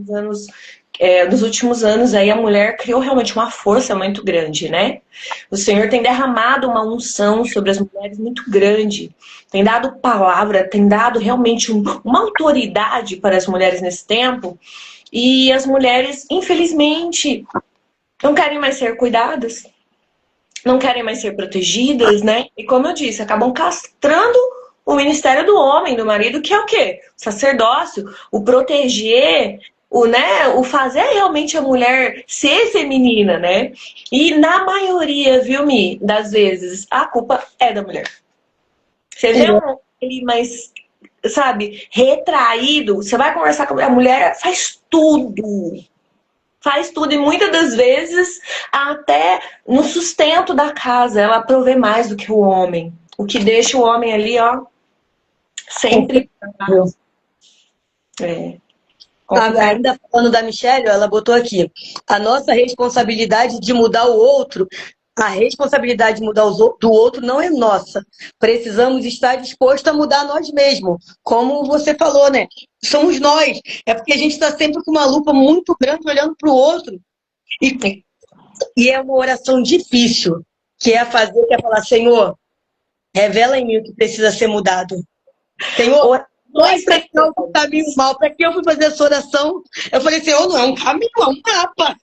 nos últimos anos, aí a mulher criou realmente uma força muito grande, né? O Senhor tem derramado uma unção sobre as mulheres muito grande, tem dado palavra, tem dado realmente uma autoridade para as mulheres nesse tempo, e as mulheres, infelizmente, não querem mais ser cuidadas, não querem mais ser protegidas, né? E como eu disse, acabam castrando o ministério do homem, do marido, que é o quê? O sacerdócio, o proteger, o fazer realmente a mulher ser feminina, né? E na maioria, viu, Mi, das vezes, a culpa é da mulher. Você vê um homem mais, sabe, retraído, você vai conversar com a mulher, faz tudo. Faz tudo e muitas das vezes até no sustento da casa ela provê mais do que o homem. O que deixa o homem ali, ó, sempre... Ainda falando da Michelle, ela botou aqui, a nossa responsabilidade de mudar o outro, a responsabilidade de mudar do outro não é nossa. Precisamos estar dispostos a mudar nós mesmos. Como você falou, né? Somos nós. É porque a gente está sempre com uma lupa muito grande olhando para o outro. E é uma oração difícil, que é falar, Senhor, revela em mim o que precisa ser mudado. Senhor, mostra que eu o caminho mal. Para que eu fui fazer essa oração? Eu falei, Senhor, não é um caminho, é um mapa.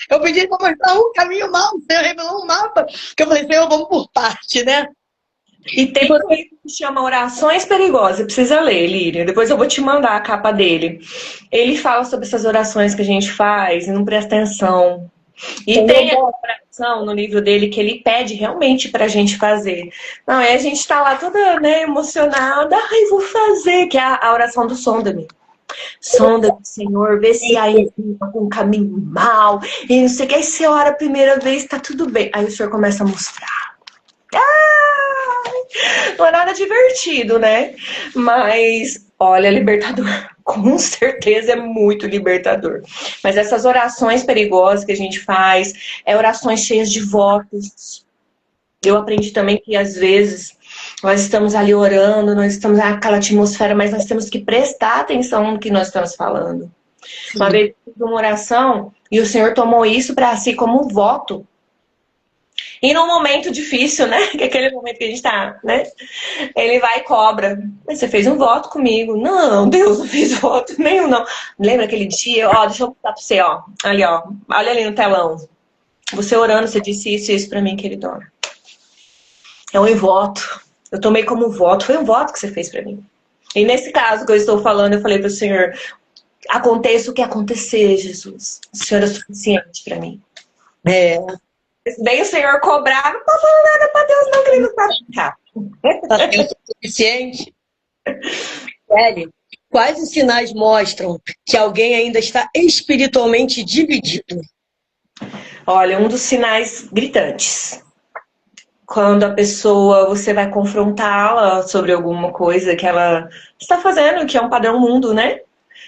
Eu pedi para mostrar um caminho mal, o Senhor revelou um mapa. Que eu falei, Senhor, vamos por parte, né? E tem um livro que chama Orações Perigosas. Precisa ler, Líria. Depois eu vou te mandar a capa dele. Ele fala sobre essas orações que a gente faz e não presta atenção. E tem a oração no livro dele que ele pede realmente pra gente fazer. Não, aí a gente tá lá toda, né, emocionada. Ai, vou fazer. Que é a oração do sonda-me. Sonda-me, Senhor, vê se aí algum caminho mal. E não sei o que. Aí você ora a primeira vez, tá tudo bem. Aí o Senhor começa a mostrar. Não é nada divertido, né? Mas, olha, libertador. Com certeza é muito libertador. Mas essas orações perigosas que a gente faz, orações cheias de votos. Eu aprendi também que, às vezes, nós estamos ali orando, nós estamos naquela atmosfera, mas nós temos que prestar atenção no que nós estamos falando. Sim. Uma vez eu fiz uma oração e o Senhor tomou isso para si como um voto. E num momento difícil, né? Que é aquele momento que a gente tá, né? Ele vai e cobra. Mas você fez um voto comigo. Não, Deus, não fiz voto nenhum, não. Lembra aquele dia? Ó, deixa eu mostrar pra você, ó. Ali, ó. Olha ali no telão. Você orando, você disse isso e isso pra mim, queridona. É um voto. Eu tomei como voto. Foi um voto que você fez pra mim. E nesse caso que eu estou falando, eu falei pro Senhor, aconteça o que acontecer, Jesus. O Senhor é suficiente pra mim. É, Daí o Senhor cobrar, não tô falando nada pra Deus, não, que ele não sabe ficar. tá sendo suficiente? Sério, quais os sinais mostram que alguém ainda está espiritualmente dividido? Olha, um dos sinais gritantes. Quando a pessoa, você vai confrontá-la sobre alguma coisa que ela está fazendo, que é um padrão mundo, né?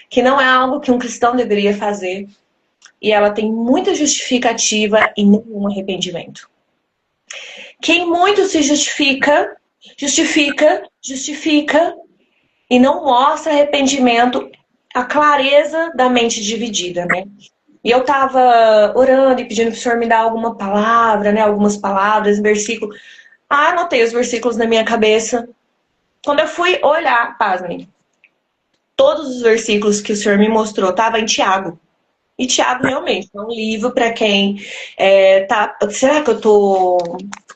Que não é algo que um cristão deveria fazer. E ela tem muita justificativa e nenhum arrependimento. Quem muito se justifica, justifica e não mostra arrependimento, a clareza da mente dividida, né? E eu tava orando e pedindo pro Senhor me dar alguma palavra, né? Algumas palavras, versículo. Ah, anotei os versículos na minha cabeça. Quando eu fui olhar, pasmem, todos os versículos que o Senhor me mostrou estavam em Tiago. E Tiago realmente é um livro para quem tá. Será que eu tô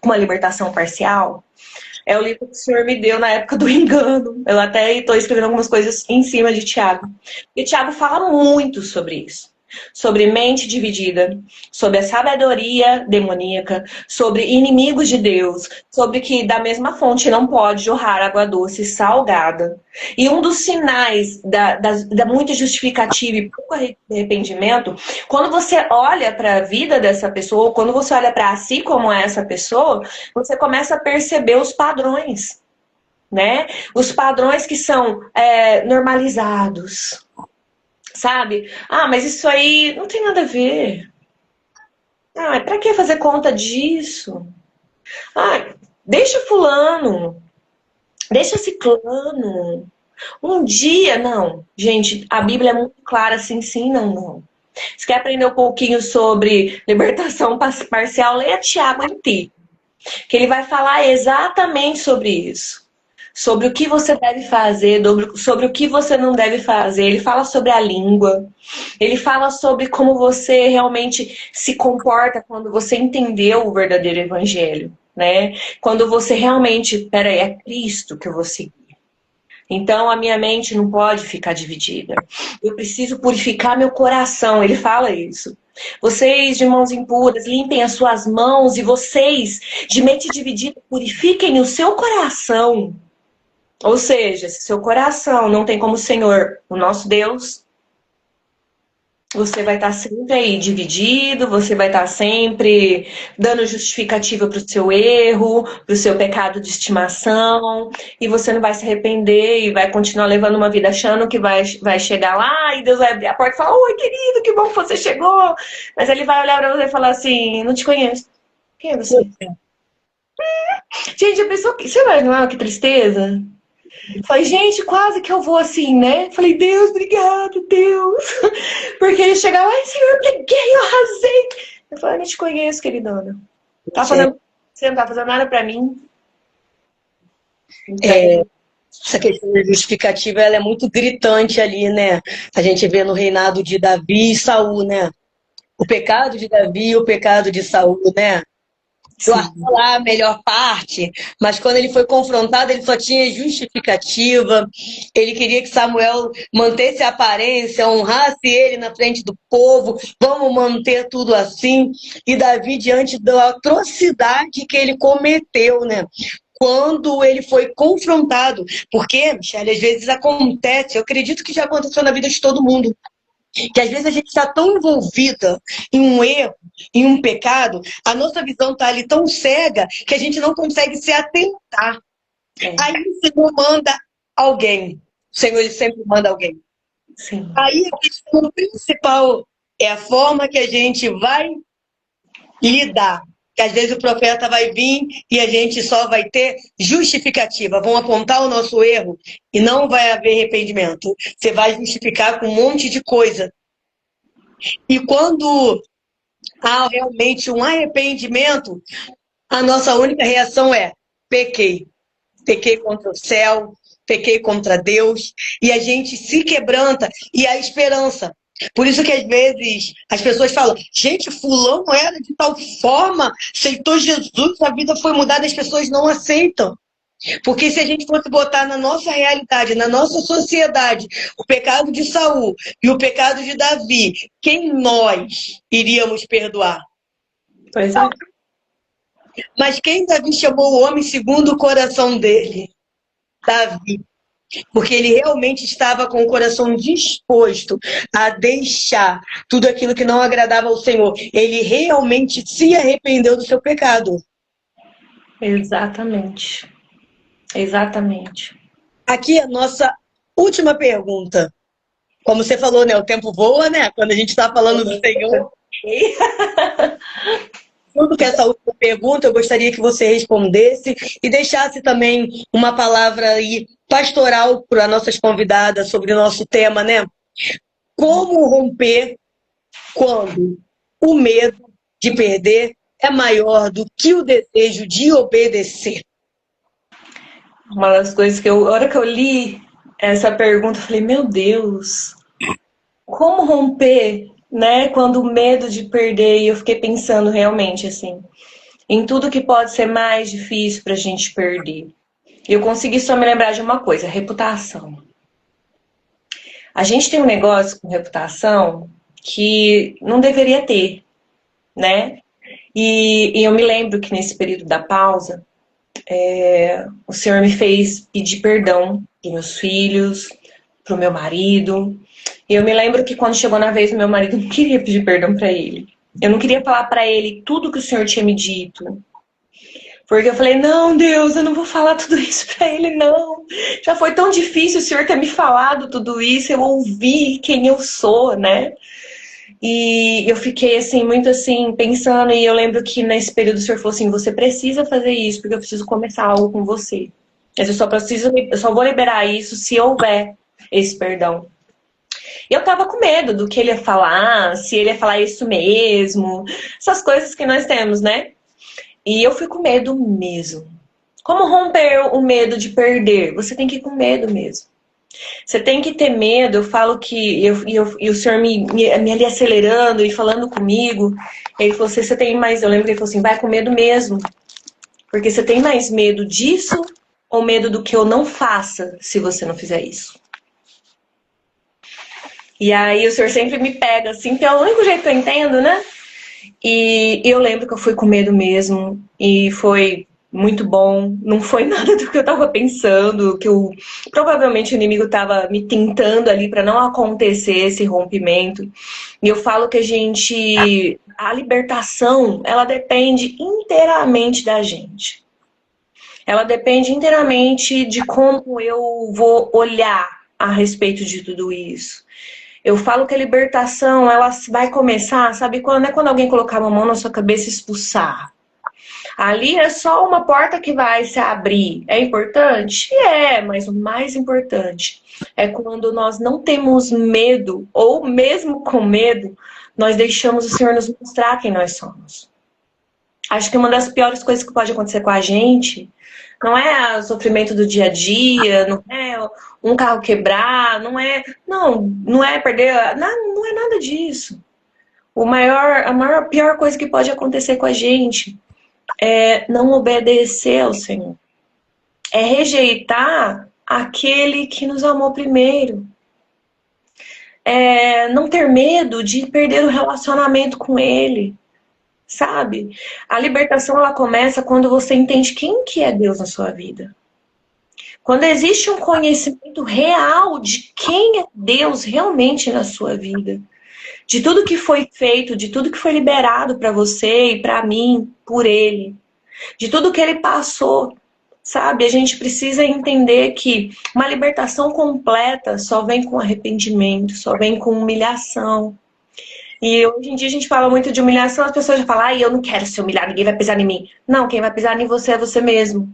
com uma libertação parcial? É o livro que o Senhor me deu na época do engano. Eu até estou escrevendo algumas coisas em cima de Tiago. E Tiago fala muito sobre isso. Sobre mente dividida, sobre a sabedoria demoníaca, sobre inimigos de Deus, sobre que da mesma fonte não pode jorrar água doce e salgada. E um dos sinais da muita justificativa e pouco arrependimento, quando você olha para a vida dessa pessoa, ou quando você olha para si como é essa pessoa, você começa a perceber os padrões, né? Os padrões que são normalizados, sabe? Ah, mas isso aí não tem nada a ver. Ah, pra que fazer conta disso? Ah, deixa fulano, deixa ciclano. Um dia, não. Gente, a Bíblia é muito clara, sim, sim, não, não. Se quer aprender um pouquinho sobre libertação parcial, leia Tiago inteiro. Que ele vai falar exatamente sobre isso. Sobre o que você deve fazer, sobre o que você não deve fazer. Ele fala sobre a língua. Ele fala sobre como você realmente se comporta quando você entendeu o verdadeiro evangelho, né? Quando você realmente, peraí, é Cristo que eu vou seguir. Então a minha mente não pode ficar dividida. Eu preciso purificar meu coração. Ele fala isso. Vocês de mãos impuras, limpem as suas mãos, e vocês de mente dividida, purifiquem o seu coração. Ou seja, se seu coração não tem como Senhor o nosso Deus, você vai estar sempre aí dividido, você vai estar sempre dando justificativa para o seu erro, para o seu pecado de estimação, e você não vai se arrepender e vai continuar levando uma vida achando que vai chegar lá e Deus vai abrir a porta e falar: oi, querido, que bom que você chegou. Mas ele vai olhar para você e falar assim: não te conheço. Quem é você? Gente, a pessoa que. Você vai, não é? Que tristeza. Falei, gente, quase que eu vou assim, né? Falei, Deus, obrigado, Deus. Porque ele chegava, ai, Senhor, peguei, eu arrasei. Eu falei, eu não te conheço, queridona. Você não tá fazendo nada pra mim. Então, Essa questão da justificativa, ela é muito gritante ali, né? A gente vê no reinado de Davi e Saul, né? O pecado de Davi e o pecado de Saul, né? Guardou lá a melhor parte, mas quando ele foi confrontado, ele só tinha justificativa. Ele queria que Samuel mantesse a aparência, honrasse ele na frente do povo. Vamos manter tudo assim. E Davi, diante da atrocidade que ele cometeu, né? Quando ele foi confrontado, porque, Michele, às vezes acontece, eu acredito que já aconteceu na vida de todo mundo, que às vezes a gente está tão envolvida em um erro, em um pecado, a nossa visão está ali tão cega que a gente não consegue se atentar. Aí o Senhor manda alguém. O Senhor, ele sempre manda alguém. sim. Aí a questão principal é a forma que a gente vai lidar. Que às vezes o profeta vai vir e a gente só vai ter justificativa. Vão apontar o nosso erro e não vai haver arrependimento. Você vai justificar com um monte de coisa. E quando há realmente um arrependimento, a nossa única reação é: pequei. Pequei contra o céu, pequei contra Deus, e a gente se quebranta e a esperança. Por isso que às vezes as pessoas falam: gente, fulano era de tal forma, aceitou Jesus, a vida foi mudada, as pessoas não aceitam. Porque se a gente fosse botar na nossa realidade, na nossa sociedade, o pecado de Saul e o pecado de Davi, quem nós iríamos perdoar? Pois é. Mas quem Davi chamou o homem segundo o coração dele? Davi. Porque ele realmente estava com o coração disposto a deixar tudo aquilo que não agradava ao Senhor. Ele realmente se arrependeu do seu pecado. Exatamente. Exatamente. Aqui a nossa última pergunta. Como você falou, né? O tempo voa, né? Quando a gente está falando do Senhor. Tudo que essa última pergunta, eu gostaria que você respondesse e deixasse também uma palavra aí pastoral para nossas convidadas sobre o nosso tema, né? Como romper quando o medo de perder é maior do que o desejo de obedecer? Uma das coisas que a hora que eu li essa pergunta, eu falei, meu Deus, como romper, né, quando o medo de perder, e eu fiquei pensando realmente, assim, em tudo que pode ser mais difícil pra gente perder. Eu consegui só me lembrar de uma coisa, reputação. A gente tem um negócio com reputação que não deveria ter, né? E eu me lembro que nesse período da pausa, o Senhor me fez pedir perdão para meus filhos, para o meu marido. E eu me lembro que quando chegou na vez do meu marido, eu não queria pedir perdão para ele. Eu não queria falar para ele tudo que o Senhor tinha me dito. Porque eu falei, não, Deus, eu não vou falar tudo isso para ele, não. Já foi tão difícil o Senhor ter me falado tudo isso, eu ouvi quem eu sou, né? E eu fiquei assim, muito assim, pensando, e eu lembro que nesse período o Senhor falou assim, você precisa fazer isso, porque eu preciso começar algo com você. Mas eu só vou liberar isso se houver esse perdão. E eu tava com medo do que ele ia falar, se ele ia falar isso mesmo, essas coisas que nós temos, né? E eu fui com medo mesmo. Como romper o medo de perder? Você tem que ir com medo mesmo. Você tem que ter medo. Eu falo que e o senhor me ali acelerando e falando comigo. Ele falou assim, você tem mais. Eu lembro que ele falou assim, vai com medo mesmo. Porque você tem mais medo disso ou medo do que eu não faça se você não fizer isso? E aí o senhor sempre me pega assim, que é o único jeito que eu entendo, né? E eu lembro que eu fui com medo mesmo. E foi muito bom. Não foi nada do que eu tava pensando, provavelmente o inimigo tava me tentando ali para não acontecer esse rompimento. E eu falo que a libertação, ela depende inteiramente da gente. Ela depende inteiramente de como eu vou olhar a respeito de tudo isso. Eu falo que a libertação, ela vai começar, sabe quando é quando alguém colocar uma mão na sua cabeça e expulsar? Ali é só uma porta que vai se abrir. É importante? É, mas o mais importante é quando nós não temos medo, ou mesmo com medo, nós deixamos o Senhor nos mostrar quem nós somos. Acho que uma das piores coisas que pode acontecer com a gente não é o sofrimento do dia a dia, não é um carro quebrar, não é perder, não é nada disso. A pior coisa que pode acontecer com a gente é não obedecer ao Senhor. É rejeitar aquele que nos amou primeiro. É não ter medo de perder o relacionamento com Ele. Sabe? A libertação ela começa quando você entende quem que é Deus na sua vida. Quando existe um conhecimento real de quem é Deus realmente na sua vida. De tudo que foi feito, de tudo que foi liberado para você e para mim, por Ele. De tudo que Ele passou. Sabe? A gente precisa entender que uma libertação completa só vem com arrependimento, só vem com humilhação. E hoje em dia a gente fala muito de humilhação, as pessoas já falam, eu não quero ser humilhado, ninguém vai pisar em mim. Não, quem vai pisar em você é você mesmo.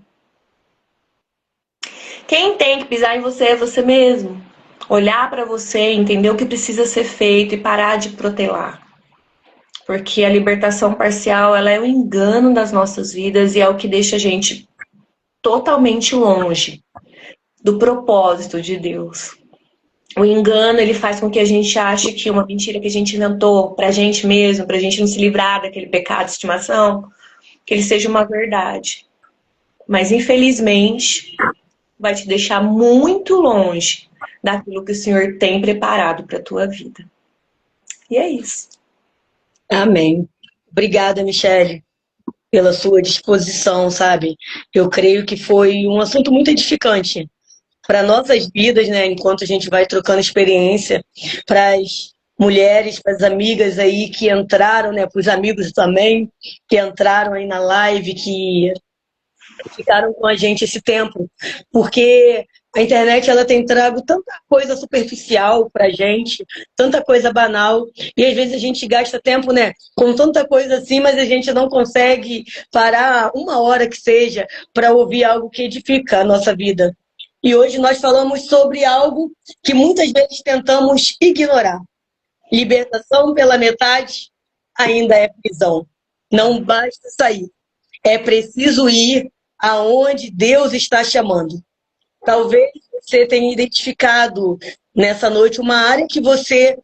Quem tem que pisar em você é você mesmo. Olhar para você, entender o que precisa ser feito e parar de protelar. porque a libertação parcial, ela é o engano das nossas vidas e é o que deixa a gente totalmente longe do propósito de Deus. O engano, ele faz com que a gente ache que uma mentira que a gente inventou pra gente mesmo, pra gente não se livrar daquele pecado de estimação, que ele seja uma verdade. Mas, infelizmente, vai te deixar muito longe daquilo que o Senhor tem preparado para a tua vida. E é isso. Amém. Obrigada, Michele, pela sua disposição, sabe? Eu creio que foi um assunto muito edificante para nossas vidas, né? Enquanto a gente vai trocando experiência, para as mulheres, para as amigas aí que entraram, né? Para os amigos também que entraram aí na live, que ficaram com a gente esse tempo, porque a internet ela tem trago tanta coisa superficial pra gente, tanta coisa banal, e às vezes a gente gasta tempo, né, com tanta coisa assim, mas a gente não consegue parar uma hora que seja para ouvir algo que edifica a nossa vida. E hoje nós falamos sobre algo que muitas vezes tentamos ignorar. Libertação pela metade ainda é prisão. Não basta sair. É preciso ir aonde Deus está chamando. Talvez você tenha identificado nessa noite uma área que você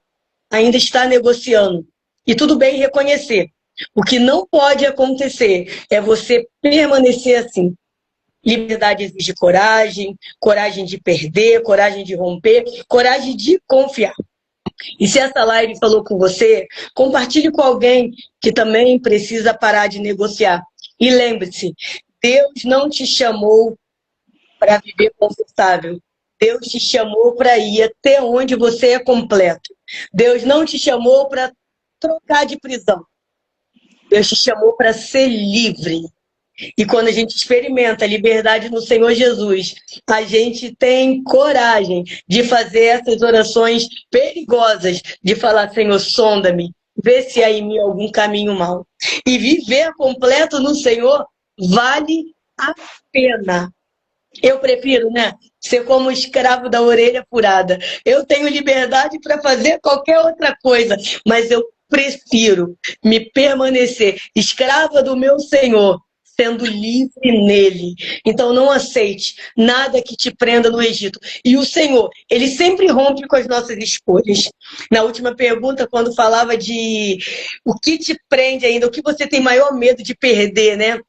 ainda está negociando. E tudo bem reconhecer. O que não pode acontecer é você permanecer assim. Liberdade exige coragem, coragem de perder, coragem de romper, coragem de confiar. E se essa live falou com você, compartilhe com alguém que também precisa parar de negociar. E lembre-se, Deus não te chamou para viver confortável. Deus te chamou para ir até onde você é completo. Deus não te chamou para trocar de prisão. Deus te chamou para ser livre. E quando a gente experimenta a liberdade no Senhor Jesus, a gente tem coragem de fazer essas orações perigosas, de falar, Senhor, sonda-me, vê se há em mim algum caminho mau. E viver completo no Senhor vale a pena. Eu prefiro, né, ser como escravo da orelha furada. Eu tenho liberdade para fazer qualquer outra coisa, mas eu prefiro me permanecer escrava do meu Senhor, sendo livre nele. Então não aceite nada que te prenda no Egito. E o Senhor, ele sempre rompe com as nossas escolhas. Na última pergunta, quando falava de o que te prende ainda, o que você tem maior medo de perder, né?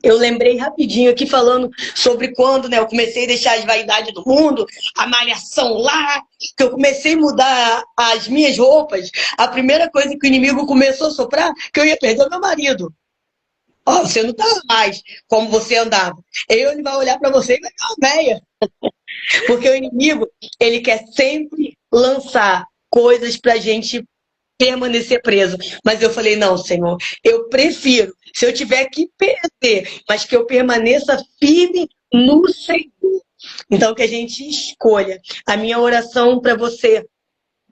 Eu lembrei rapidinho aqui falando sobre quando, né, eu comecei a deixar as vaidades do mundo, a malhação lá, que eu comecei a mudar as minhas roupas. A primeira coisa que o inimigo começou a soprar, que eu ia perder o meu marido. Ó, você não tá mais como você andava. Ele vai olhar para você e vai dar uma véia. Porque o inimigo, ele quer sempre lançar coisas pra gente permanecer preso. Mas eu falei, não, Senhor, eu prefiro, se eu tiver que perder, mas que eu permaneça firme no Senhor. Então, que a gente escolha. A minha oração para você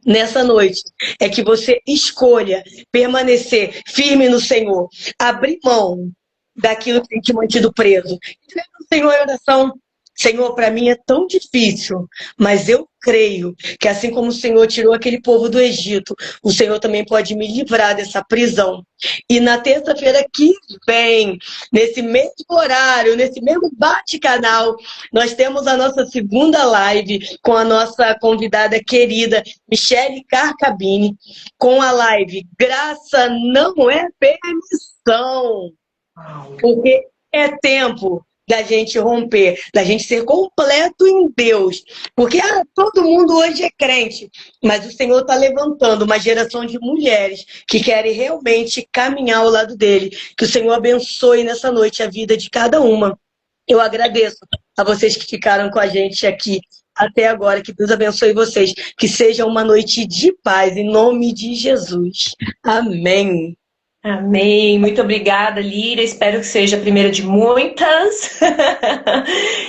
nessa noite é que você escolha permanecer firme no Senhor, abrir mão daquilo que tem te mantido preso. Senhor, em oração, Senhor, para mim é tão difícil, mas eu creio que assim como o Senhor tirou aquele povo do Egito, o Senhor também pode me livrar dessa prisão. E na terça-feira que vem, nesse mesmo horário, nesse mesmo bate-canal, nós temos a nossa segunda live com a nossa convidada querida, Michele Carcabini, com a live Graça Não É Permissão. Porque é tempo da gente romper, da gente ser completo em Deus. Porque todo mundo hoje é crente, mas o Senhor está levantando uma geração de mulheres que querem realmente caminhar ao lado dele. Que o Senhor abençoe nessa noite a vida de cada uma. Eu agradeço a vocês que ficaram com a gente aqui até agora. Que Deus abençoe vocês. Que seja uma noite de paz, em nome de Jesus. Amém. Amém. Muito obrigada, Líria. Espero que seja a primeira de muitas.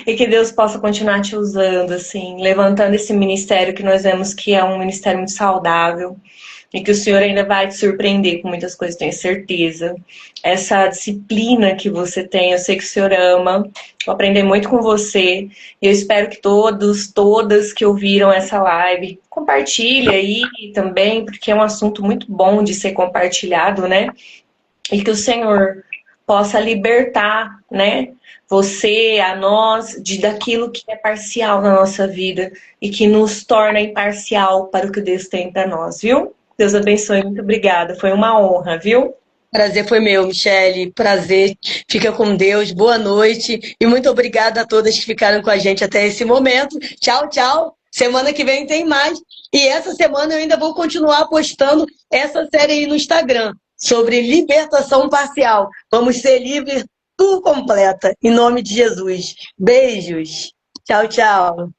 E que Deus possa continuar te usando, assim, levantando esse ministério que nós vemos que é um ministério muito saudável. e que o Senhor ainda vai te surpreender com muitas coisas, tenho certeza. Essa disciplina que você tem, eu sei que o Senhor ama. Vou aprender muito com você. Eu espero que todos, todas que ouviram essa live, compartilhem aí também, porque é um assunto muito bom de ser compartilhado, né? E que o Senhor possa libertar, né? Você, a nós, daquilo que é parcial na nossa vida e que nos torna imparcial para o que Deus tem para nós, viu? Deus abençoe, muito obrigada. Foi uma honra, viu? Prazer foi meu, Michele. Prazer. Fica com Deus. Boa noite. E muito obrigada a todas que ficaram com a gente até esse momento. Tchau, tchau. Semana que vem tem mais. E essa semana eu ainda vou continuar postando essa série aí no Instagram sobre libertação parcial. Vamos ser livres por completa. Em nome de Jesus. Beijos. Tchau, tchau.